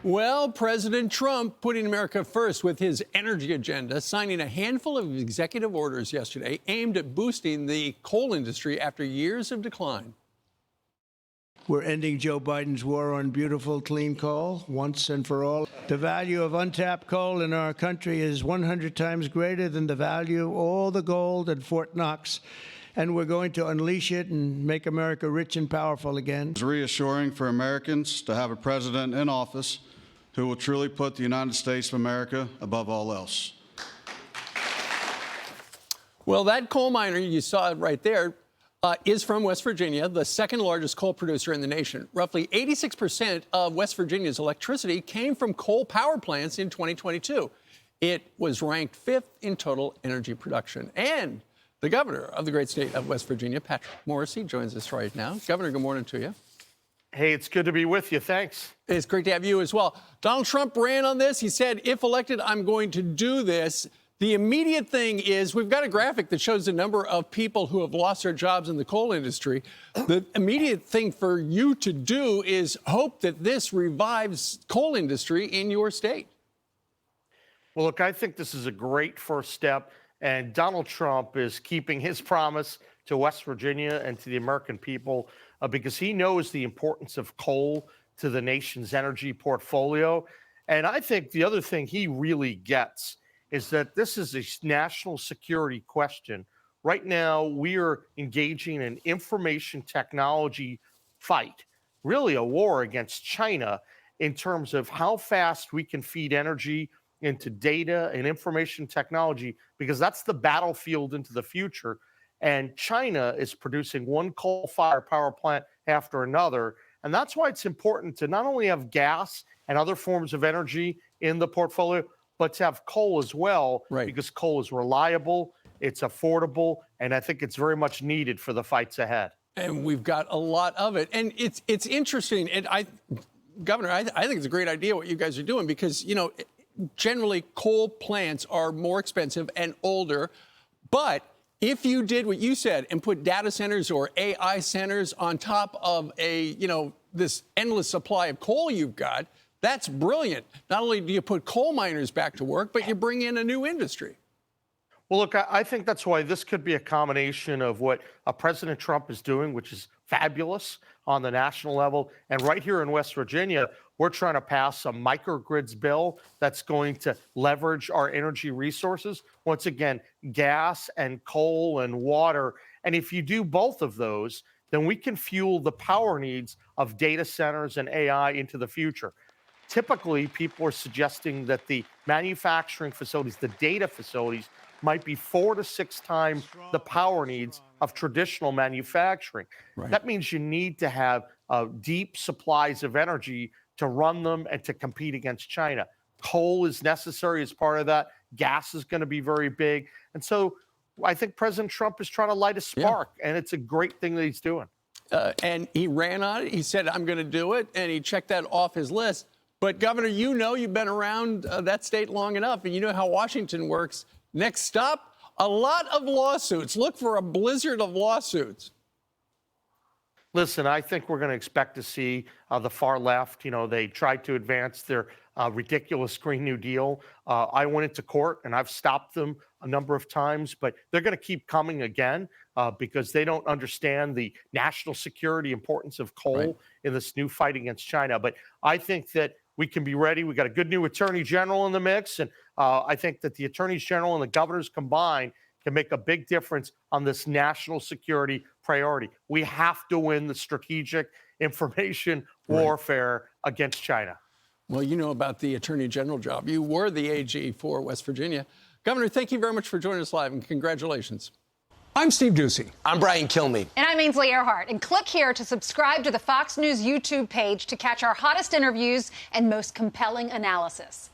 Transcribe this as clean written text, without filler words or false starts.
Well, President Trump putting America first with his energy agenda, signing a handful of executive orders yesterday aimed at boosting the coal industry after years of decline. We're ending Joe Biden's war on beautiful, clean coal once and for all. The value of untapped coal in our country is 100 times greater than the value of all the gold at Fort Knox. And we're going to unleash it and make America rich and powerful again. It's reassuring for Americans to have a president in office who will truly put the United States of America above all else. Well, that coal miner, you saw it right there, is from West Virginia, the second largest coal producer in the nation. Roughly 86% of West Virginia's electricity came from coal power plants in 2022. It was ranked fifth in total energy production. And the governor of the great state of West Virginia, Patrick Morrisey, joins us right now. Governor, good morning to you. Hey, it's good to be with you. Thanks. It's great to have you as well. Donald Trump ran on this. He said, if elected, I'm going to do this. The immediate thing is we've got a graphic that shows the number of people who have lost their jobs in the coal industry. The immediate thing for you to do is hope that this revives coal industry in your state. Well, look, I think this is a great first step. And Donald Trump is keeping his promise to West Virginia and to the American people because he knows the importance of coal to the nation's energy portfolio. And I think the other thing he really gets is that this is a national security question. Right now, we are engaging in an information technology fight, really a war against China in terms of how fast we can feed energy into data and information technology, because that's the battlefield into the future. And China is producing one coal-fired power plant after another. And that's why it's important to not only have gas and other forms of energy in the portfolio, but to have coal as well, right, because coal is reliable, it's affordable, and I think it's very much needed for the fights ahead. And we've got a lot of it. And it's interesting. And Governor, I think it's a great idea what you guys are doing because, you know, generally coal plants are more expensive and older. But if you did what you said and put data centers or AI centers on top of this endless supply of coal you've got, that's brilliant. Not only do you put coal miners back to work, but you bring in a new industry. Well, look, I think that's why this could be a combination of what President Trump is doing, which is fabulous on the national level. And right here in West Virginia, we're trying to pass a microgrids bill that's going to leverage our energy resources. Once again, gas and coal and water. And if you do both of those, then we can fuel the power needs of data centers and AI into the future. Typically, people are suggesting that the manufacturing facilities, the data facilities, might be 4 to 6 times the power needs of traditional manufacturing. Right. That means you need to have deep supplies of energy to run them and to compete against China. Coal is necessary as part of that. Gas is going to be very big. And so I think President Trump is trying to light a spark, and it's a great thing that he's doing. And he ran on it. He said, I'm going to do it, and he checked that off his list. But, Governor, you know you've been around that state long enough, and you know how Washington works. Next stop, a lot of lawsuits. Look for a blizzard of lawsuits. Listen, I think we're going to expect to see the far left. You know, they tried to advance their ridiculous Green New Deal. I went into court, and I've stopped them a number of times, but they're going to keep coming again because they don't understand the national security importance of coal in this new fight against China. But I think that we can be ready. We got a good new attorney general in the mix, and I think that the attorneys general and the governors combined can make a big difference on this national security priority. We have to win the strategic information warfare against China. Well, you know about the attorney general job. You were the AG for West Virginia. Governor, thank you very much for joining us live, and congratulations. I'm Steve Doocy. I'm Brian Kilmeade. And I'm Ainsley Earhart. And click here to subscribe to the Fox News YouTube page to catch our hottest interviews and most compelling analysis.